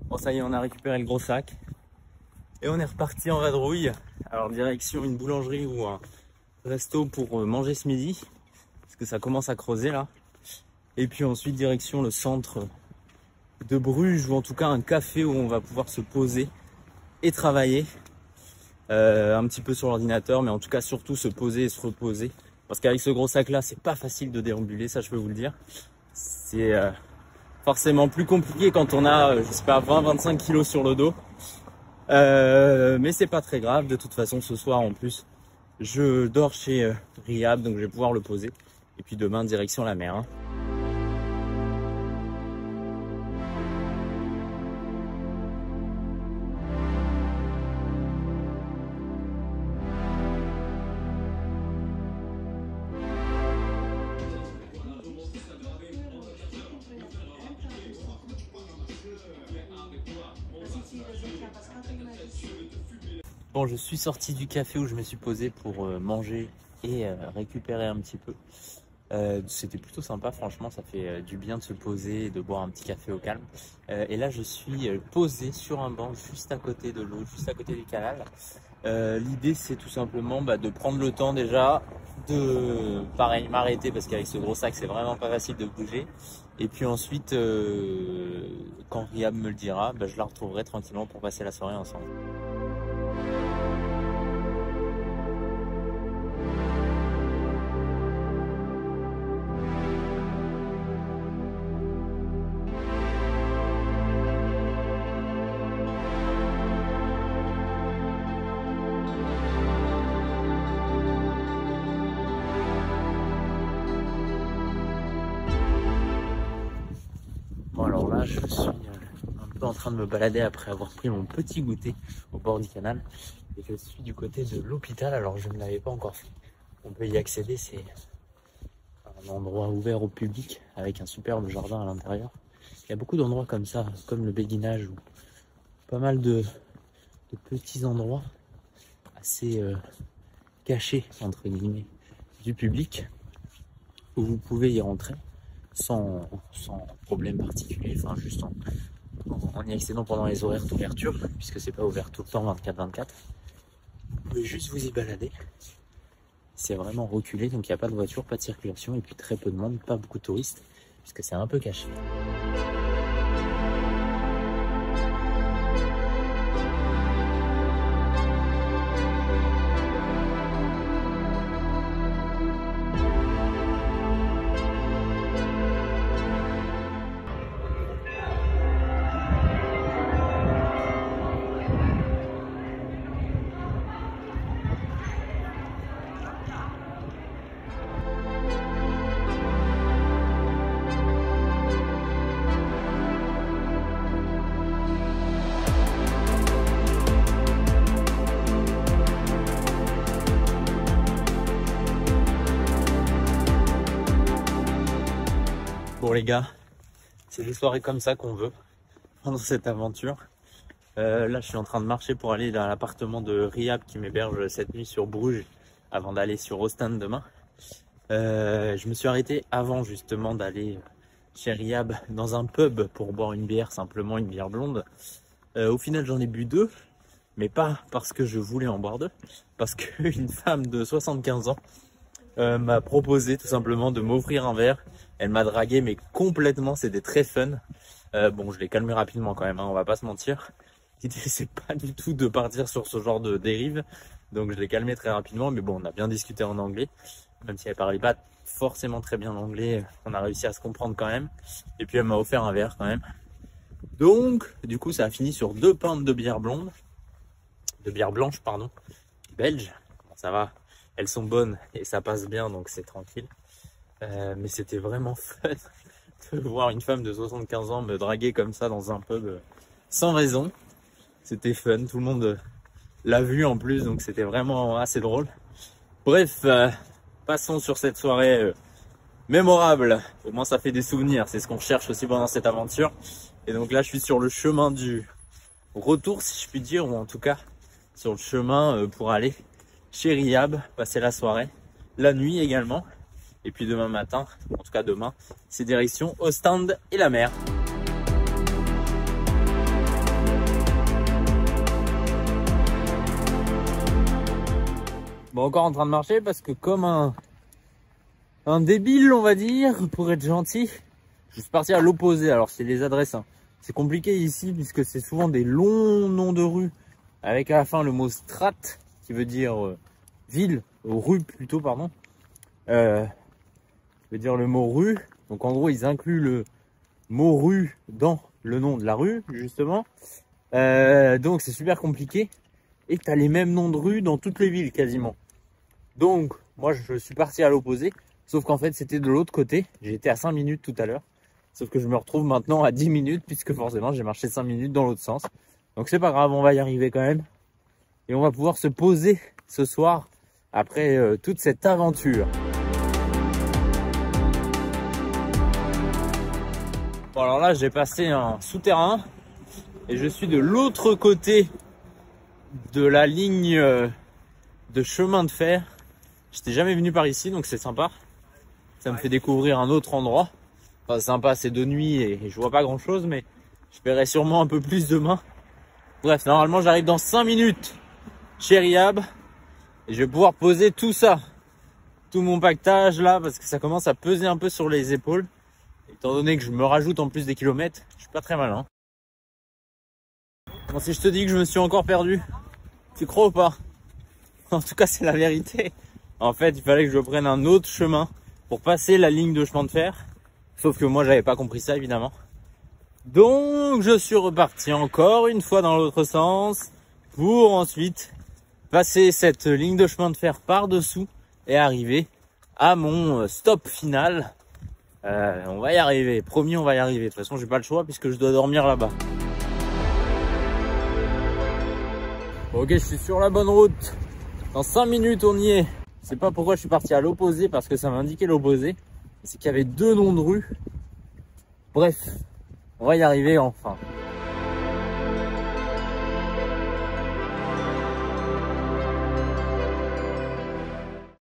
Bon ça y est, on a récupéré le gros sac et on est reparti en vadrouille. Alors direction une boulangerie ou un resto pour manger ce midi, parce que ça commence à creuser là. Et puis ensuite direction le centre de Bruges, ou en tout cas un café où on va pouvoir se poser et travailler un petit peu sur l'ordinateur, mais en tout cas surtout se poser et se reposer, parce qu'avec ce gros sac là c'est pas facile de déambuler, ça je peux vous le dire. C'est forcément plus compliqué quand on a je sais pas 20-25 kilos sur le dos, mais c'est pas très grave. De toute façon ce soir en plus je dors chez Riyab, donc je vais pouvoir le poser, et puis demain direction la mer, hein. Bon, je suis sorti du café où je me suis posé pour manger et récupérer un petit peu. C'était plutôt sympa, franchement, ça fait du bien de se poser et de boire un petit café au calme. Et là, je suis posé sur un banc juste à côté de l'eau, juste à côté du canal. L'idée, c'est tout simplement de prendre le temps déjà de, pareil, m'arrêter, parce qu'avec ce gros sac, c'est vraiment pas facile de bouger. Et puis ensuite, quand Riyab me le dira, je la retrouverai tranquillement pour passer la soirée ensemble. Bon alors là je suis un peu en train de me balader après avoir pris mon petit goûter au bord du canal, et je suis du côté de l'hôpital. Alors je ne l'avais pas encore fait, on peut y accéder, c'est un endroit ouvert au public avec un superbe jardin à l'intérieur. Il y a beaucoup d'endroits comme ça, comme le béguinage, ou pas mal de petits endroits assez cachés entre guillemets du public, où vous pouvez y rentrer sans problème particulier, enfin juste en y accédant pendant les horaires d'ouverture, puisque c'est pas ouvert tout le temps 24/24. Vous pouvez juste vous y balader, c'est vraiment reculé, donc il n'y a pas de voiture, pas de circulation, et puis très peu de monde, pas beaucoup de touristes, puisque c'est un peu caché. Bon les gars, c'est des soirées comme ça qu'on veut pendant cette aventure. Là je suis en train de marcher pour aller dans l'appartement de Riyab qui m'héberge cette nuit sur Bruges, avant d'aller sur Ostende demain. Je me suis arrêté avant justement d'aller chez Riyab dans un pub pour boire une bière, simplement une bière blonde. Au final j'en ai bu 2, mais pas parce que je voulais en boire 2, parce qu'une femme de 75 ans m'a proposé tout simplement de m'offrir un verre. Elle m'a dragué mais complètement, c'était très fun. Bon, je l'ai calmé rapidement quand même, hein, on va pas se mentir. L'idée c'est pas du tout de partir sur ce genre de dérive, donc je l'ai calmé très rapidement. Mais bon, on a bien discuté en anglais, même si elle parlait pas forcément très bien l'anglais, on a réussi à se comprendre quand même. Et puis elle m'a offert un verre quand même. Donc du coup ça a fini sur 2 pintes de bière blonde, de bière blanche pardon, belge. Bon, ça va, elles sont bonnes et ça passe bien, donc c'est tranquille. Mais c'était vraiment fun de voir une femme de 75 ans me draguer comme ça dans un pub sans raison. C'était fun, tout le monde l'a vu en plus, donc c'était vraiment assez drôle. Bref, passons sur cette soirée mémorable. Au moins ça fait des souvenirs, c'est ce qu'on recherche aussi pendant cette aventure. Et donc là je suis sur le chemin du retour, si je puis dire, ou en tout cas sur le chemin pour aller chez Riyab, passer la soirée, la nuit également. Et puis demain matin, en tout cas demain, c'est direction Ostende et la mer. Bon, encore en train de marcher parce que comme un débile, on va dire, pour être gentil, je suis parti à l'opposé. Alors c'est les adresses, hein. C'est compliqué ici puisque c'est souvent des longs noms de rues avec à la fin le mot strat qui veut dire ville, rue plutôt, pardon. Veut dire le mot rue. Donc en gros, ils incluent le mot rue dans le nom de la rue, justement. Donc c'est super compliqué. Et tu as les mêmes noms de rue dans toutes les villes quasiment. Donc moi je suis parti à l'opposé. Sauf qu'en fait c'était de l'autre côté. J'étais à 5 minutes tout à l'heure. Sauf que je me retrouve maintenant à 10 minutes puisque forcément j'ai marché 5 minutes dans l'autre sens. Donc c'est pas grave, on va y arriver quand même. Et on va pouvoir se poser ce soir après toute cette aventure. Bon alors là j'ai passé un souterrain et je suis de l'autre côté de la ligne de chemin de fer. J'étais jamais venu par ici donc c'est sympa. Ça me fait découvrir un autre endroit. Enfin, sympa, c'est de nuit et je vois pas grand chose, mais je verrai sûrement un peu plus demain. Bref, normalement j'arrive dans 5 minutes chez Riab et je vais pouvoir poser tout ça, tout mon pactage là, parce que ça commence à peser un peu sur les épaules. Étant donné que je me rajoute en plus des kilomètres, je suis pas très malin. Bon, si je te dis que je me suis encore perdu, tu crois ou pas? En tout cas, c'est la vérité. En fait, il fallait que je prenne un autre chemin pour passer la ligne de chemin de fer. Sauf que moi, j'avais pas compris ça, évidemment. Donc, je suis reparti encore une fois dans l'autre sens pour ensuite passer cette ligne de chemin de fer par-dessous et arriver à mon stop final. On va y arriver, promis, on va y arriver. De toute façon, j'ai pas le choix puisque je dois dormir là-bas. Bon, ok, je suis sur la bonne route. Dans 5 minutes, on y est. Je sais pas pourquoi je suis parti à l'opposé parce que ça m'indiquait l'opposé. C'est qu'il y avait 2 noms de rue. Bref, on va y arriver enfin.